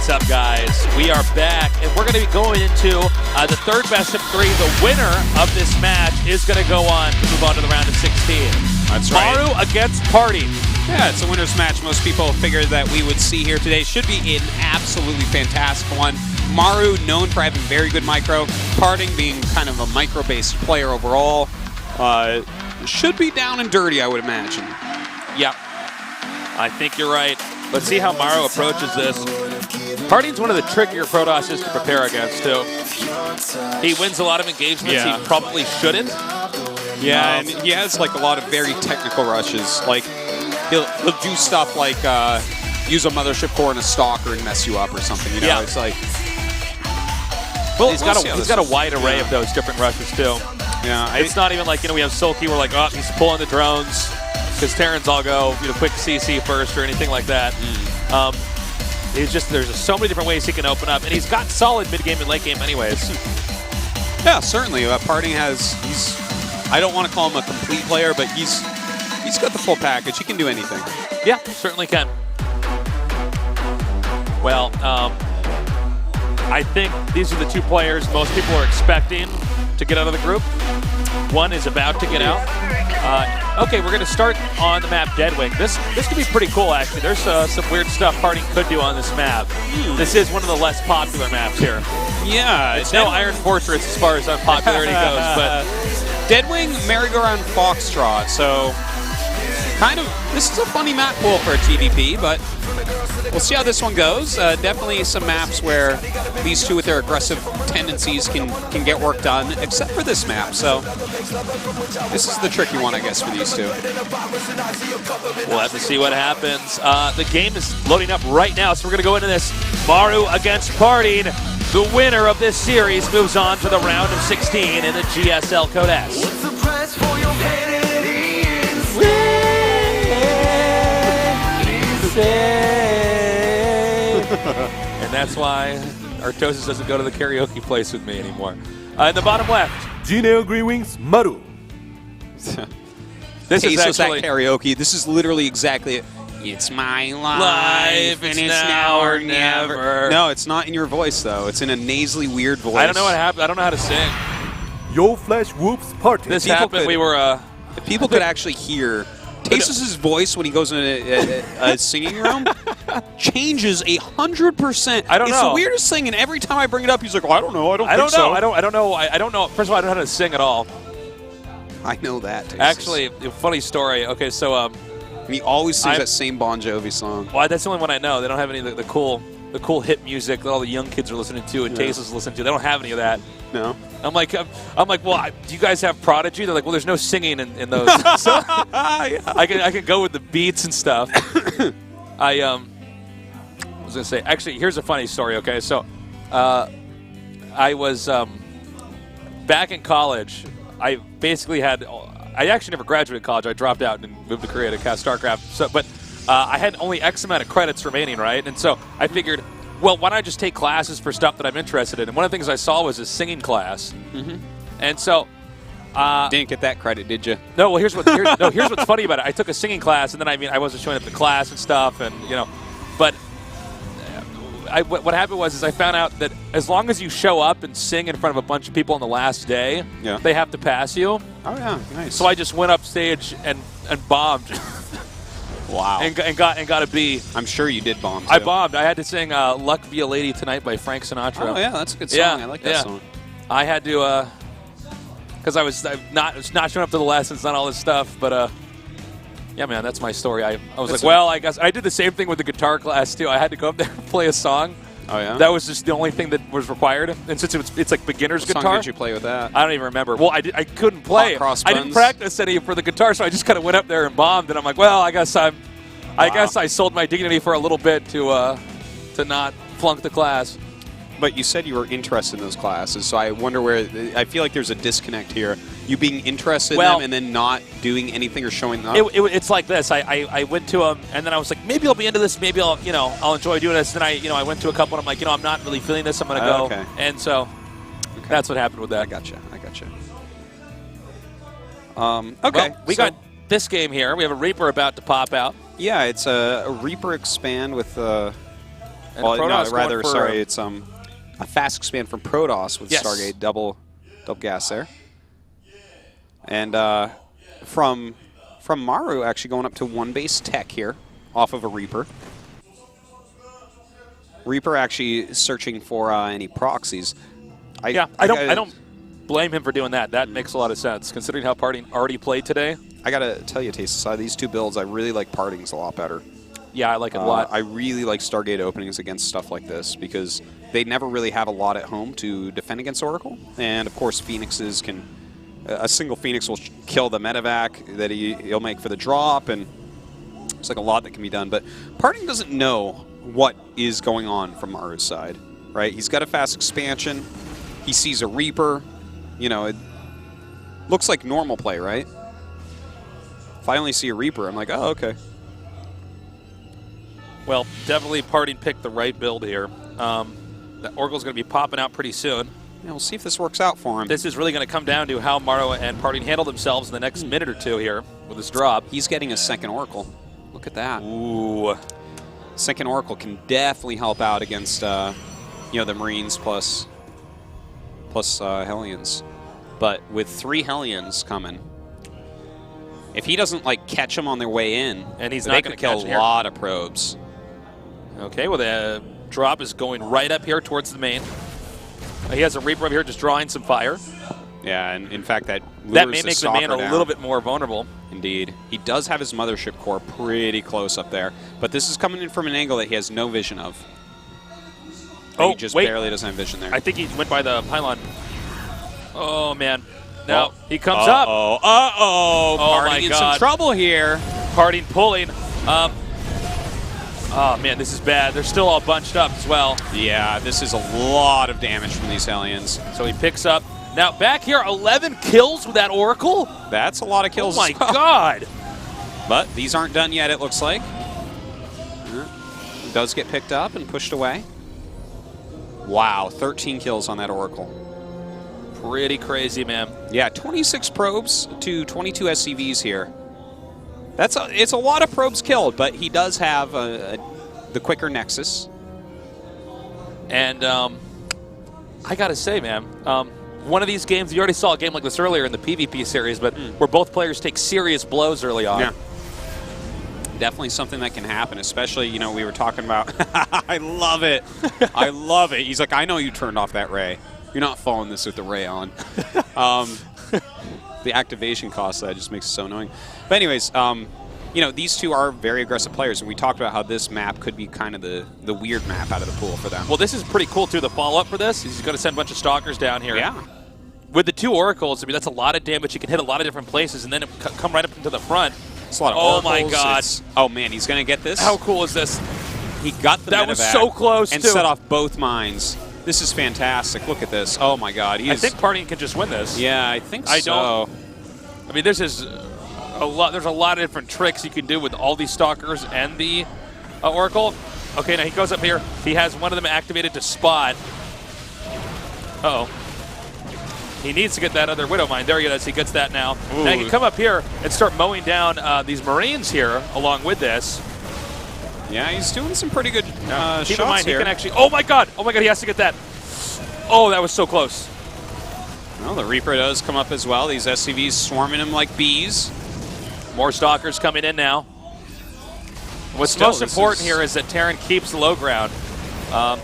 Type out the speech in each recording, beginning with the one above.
What's up, guys? We are back, and we're going to be going into the third best of 3. The winner of this match is going to go on to move on to the round of 16. That's right. Maru against PartinG. Yeah, it's a winner's match. Most people figured that we would see here today. Should be an absolutely fantastic one. Maru, known for having very good micro. PartinG being kind of a micro-based player overall. Should be down and dirty, I would imagine. Yep. I think you're right. Let's see how Maru approaches this. PartinG's one of the trickier Protosses to prepare against, too. He wins a lot of engagements he probably shouldn't. Yeah, and he has like a lot of very technical rushes. Like he'll do stuff like use a mothership core and a stalker and mess you up or something. You know, it's like. Well, he's got a wide array of those different rushes too. Yeah, it's not even like, you know, we have Sulky. We're like, oh, he's pulling the drones because Terrans all go, you know, quick CC first or anything like that. There's just so many different ways he can open up, and he's got solid mid game and late game anyways. Yeah, certainly. PartinG has. I don't want to call him a complete player, but he's got the full package. He can do anything. Yeah, certainly can. Well, I think these are the 2 players most people are expecting to get out of the group. One is about to get out. Okay, we're going to start on the map Deadwing. This could be pretty cool, actually. There's some weird stuff PartinG could do on this map. This is one of the less popular maps here. Yeah. It's no Iron Fortress as far as unpopularity goes, but Deadwing, Merry-Go-Round, Foxtrot. So, kind of, this is a funny map pool for a TvP, but we'll see how this one goes. Definitely some maps where these two with their aggressive tendencies can get work done, except for this map. So, this is the tricky one, I guess, for these two. We'll have to see what happens. The game is loading up right now, so we're going to go into this. Maru against PartinG. The winner of this series moves on to the round of 16 in the GSL Code S. What's the price for your And that's why Artosis doesn't go to the karaoke place with me anymore. In the bottom left, Gene Green Wings, Maru. this is actually karaoke. This is literally exactly it. It's my life, and it's now or never. No, it's not in your voice, though. It's in a nasally, weird voice. I don't know what happened. I don't know how to sing. Yo Flash Whoops Party. This happened. We were. If people could actually hear Tasus' voice when he goes in a singing room, changes 100%. I don't know. It's the weirdest thing, and every time I bring it up, he's like, "Oh, I don't know. I don't think so." I don't know. First of all, I don't know how to sing at all. I know that, Tasus. Actually, a funny story. Okay, so and he always sings that same Bon Jovi song. Well, that's the only one I know. They don't have any of the cool hit music that all the young kids are listening to and Tasus listen to. They don't have any of that. No. I'm like, well, do you guys have Prodigy? They're like, well, there's no singing in those. So I can go with the beats and stuff. I was gonna say, actually, here's a funny story. Okay, so I was back in college. I basically I actually never graduated college. I dropped out and moved to Korea to cast StarCraft. So, but I had only X amount of credits remaining, right? And so I figured, well, why don't I just take classes for stuff that I'm interested in? And one of the things I saw was a singing class. And so didn't get that credit, did you? No. Well, here's what's funny about it. I took a singing class, and then I wasn't showing up to class and stuff, and but. What happened was I found out that as long as you show up and sing in front of a bunch of people on the last day, they have to pass you. Oh yeah, nice. So I just went up stage and bombed. Wow. And got a B. I'm sure you did bomb, too. I bombed. I had to sing "Luck Be a Lady Tonight" by Frank Sinatra. Oh yeah, that's a good song. I like that song. I had to because I was not showing up to the lessons, not all this stuff, but. Yeah, man, that's my story. I was like, well, I guess I did the same thing with the guitar class, too. I had to go up there and play a song. Oh, yeah? That was just the only thing that was required. And since it's like beginner's guitar. What song did you play with that? I don't even remember. Well, I couldn't play. I didn't practice any for the guitar, so I just kind of went up there and bombed. And I'm like, well, I guess I sold my dignity for a little bit to not flunk the class. But you said you were interested in those classes, so I wonder where – I feel like there's a disconnect here. You being interested in them and then not doing anything or showing up? It's like this. I went to them, and then I was like, maybe I'll be into this. Maybe I'll enjoy doing this. Then I went to a couple, and I'm like, I'm not really feeling this. I'm going to go. Okay. And so that's what happened with that. I gotcha. Okay. Well, we got this game here. We have a Reaper about to pop out. Yeah, it's a Reaper expand with And Well, no, Protoss going rather, for, sorry, it's a fast expand from Protoss with Yes. Stargate, double gas there. And from Maru actually going up to 1 base tech here off of a Reaper. Reaper actually searching for any proxies. I don't blame him for doing that. That makes a lot of sense, considering how PartinG already played today. I gotta tell you, Taste, these two builds, I really like PartinG's a lot better. Yeah, I like it a lot. I really like Stargate openings against stuff like this because they never really have a lot at home to defend against Oracle. And of course, Phoenixes can, a single Phoenix will kill the medevac that he'll make for the drop, and it's like a lot that can be done. But PartinG doesn't know what is going on from Maru's side, right? He's got a fast expansion. He sees a Reaper. You know, it looks like normal play, right? If I only see a Reaper, I'm like, oh, okay. Well, definitely PartinG picked the right build here. The Oracle's going to be popping out pretty soon. Yeah, we'll see if this works out for him. This is really going to come down to how Maru and PartinG handle themselves in the next minute or two here with this drop. He's getting a second Oracle. Look at that. Ooh. Second Oracle can definitely help out against, you know, the Marines plus Hellions. But with 3 Hellions coming, if he doesn't like catch them on their way in, and he's they not going could to kill catch a lot of probes. Okay, well the drop is going right up here towards the main. He has a Reaper over here just drawing some fire. Yeah, and in fact that may lures make the main a little bit more vulnerable. Indeed. He does have his mothership core pretty close up there, but this is coming in from an angle that he has no vision of. Oh, he just wait. barely doesn't have vision there. I think he went by the pylon. Oh, man. Now, Oh. he comes up. Uh-oh. Oh, PartinG my in God. some trouble here. PartinG pulling. Oh, man, this is bad. They're still all bunched up as well. Yeah, this is a lot of damage from these Hellions. So he picks up. Now, back here, 11 kills with that Oracle? That's a lot of kills. Oh, my as well. God. But these aren't done yet, it looks like. It does get picked up and pushed away. Wow, 13 kills on that Oracle. Pretty crazy, man. Yeah, 26 probes to 22 SCVs here. It's a lot of probes killed, but he does have the quicker Nexus. And I got to say, man, one of these games, you already saw a game like this earlier in the PvP series, but where both players take serious blows early on. Yeah. Definitely something that can happen, especially, you know, we were talking about. I love it. I love it. He's like, I know you turned off that ray. You're not following this with the ray on. The activation cost that just makes it so annoying. But anyways, you know, these two are very aggressive players, and we talked about how this map could be kind of the weird map out of the pool for them. Well, this is pretty cool, too. The follow-up for this, he's going to send a bunch of Stalkers down here. Yeah. With the 2 Oracles, I mean, that's a lot of damage. You can hit a lot of different places, and then it come right up into the front. It's a lot of Oh, my oracles. God. Oh, man, he's going to get this. How cool is this? He got the That was medevac so close, and too. set off both mines. This is fantastic. Look at this. Oh, my God. I think PartinG can just win this. Yeah, I think I so. I mean, this is a lot. There's a lot of different tricks you can do with all these Stalkers and the Oracle. Okay, now he goes up here. He has one of them activated to spot. Uh-oh. He needs to get that other Widow Mine. There he is. He gets that now. Ooh. Now he can come up here and start mowing down these Marines here along with this. Yeah, he's doing some pretty good Keep in shots mind, here. he can actually... Oh, my God. Oh, my God. He has to get that. Oh, that was so close. Well, the Reaper does come up as well. These SCVs swarming him like bees. More Stalkers coming in now. What's Still, most important here is that Terran keeps the low ground.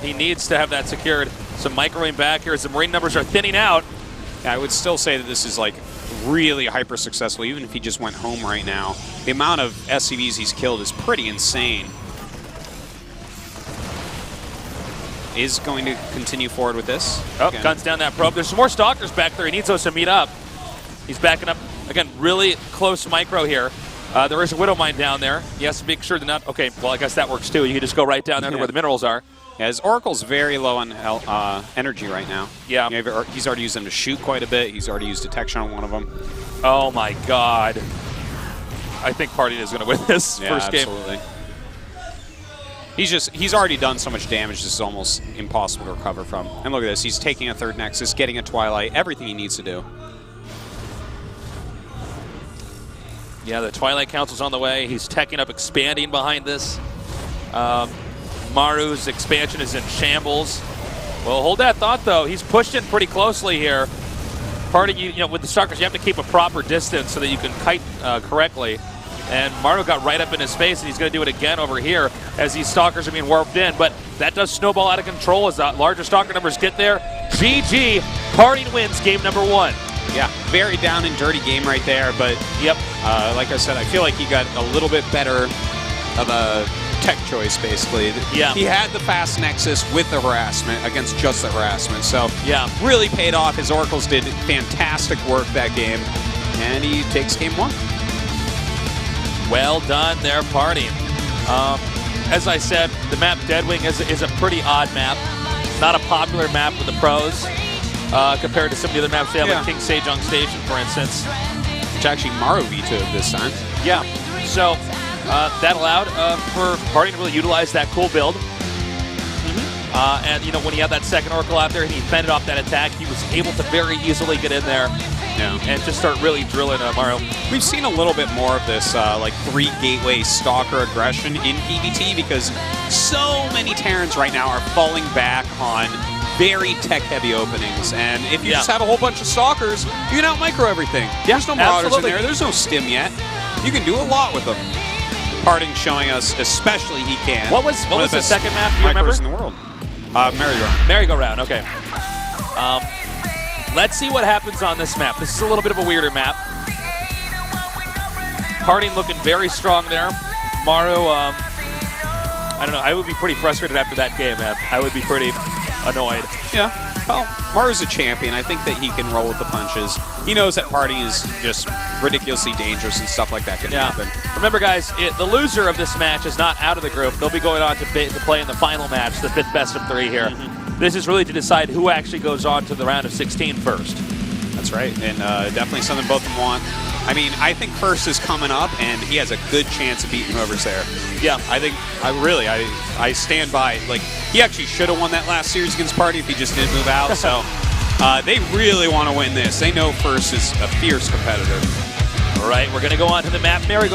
He needs to have that secured. Some microwave back here as the Marine numbers are thinning out. Yeah, I would still say that this is like really hyper successful, even if he just went home right now. The amount of SCVs he's killed is pretty insane. Is going to continue forward with this. Oh, Again. guns down that probe. There's some more Stalkers back there. He needs those to meet up. He's backing up. Again, really close micro here. There is a Widow Mine down there. He has to make sure they're not... Okay, well, I guess that works too. You can just go right down there to where the minerals are. Yeah, his Oracle's very low on energy right now. Yeah. He's already used them to shoot quite a bit. He's already used detection on one of them. Oh, my God. I think PartinG is going to win this first game. Absolutely. He's already done so much damage, this is almost impossible to recover from. And look at this, he's taking a third Nexus, getting a Twilight, everything he needs to do. Yeah, the Twilight Council's on the way. He's teching up, expanding behind this. Maru's expansion is in shambles. Well, hold that thought, though. He's pushed in pretty closely here. PartinG, you know, with the Stalkers, you have to keep a proper distance so that you can kite correctly. And Maru got right up in his face, and he's going to do it again over here as these Stalkers are being warped in. But that does snowball out of control as the larger Stalker numbers get there. GG, PartinG wins game number 1. Yeah, very down and dirty game right there. But, Yep. like I said, I feel like he got a little bit better of a tech choice, basically. Yeah. He had the fast Nexus with the harassment against just the harassment. So, Yeah. really paid off. His Oracles did fantastic work that game. And he takes game 1. Well done there, PartinG. As I said, the map Deadwing is a pretty odd map. Not a popular map with the pros compared to some of the other maps they have, like King Sejong Station, for instance. Which actually Maru vetoed this time. Yeah, so that allowed for PartinG to really utilize that cool build. And, you know, when he had that second Oracle out there and he fended off that attack, he was able to very easily get in there and just start really drilling Maru. We've seen a little bit more of this like 3 gateway stalker aggression in PvT because so many Terrans right now are falling back on very tech-heavy openings. And if you just have a whole bunch of stalkers, you can out-micro everything. There's no Marauders in there. There's no stim yet. You can do a lot with them. PartinG showing us, especially he can. What was the second map, do you remember? In the world. Merry-go-round. Merry-go-round, okay. Let's see what happens on this map. This is a little bit of a weirder map. PartinG looking very strong there. Maru, I don't know, I would be pretty frustrated after that game, man. I would be pretty annoyed. Yeah, well, Maru's a champion. I think that he can roll with the punches. He knows that PartinG is just ridiculously dangerous and stuff like that can happen. Remember, guys, the loser of this match is not out of the group. They'll be going on to play in the final match, the 5th best-of-3 here. This is really to decide who actually goes on to the round of 16 first. That's right, and definitely something both of them want. I mean, I think first is coming up, and he has a good chance of beating whoever's there. Yeah. I think, I stand by. Like, he actually should have won that last series against PartinG if he just didn't move out, so they really want to win this. They know first is a fierce competitor. All right, we're going to go on to the map Merry-go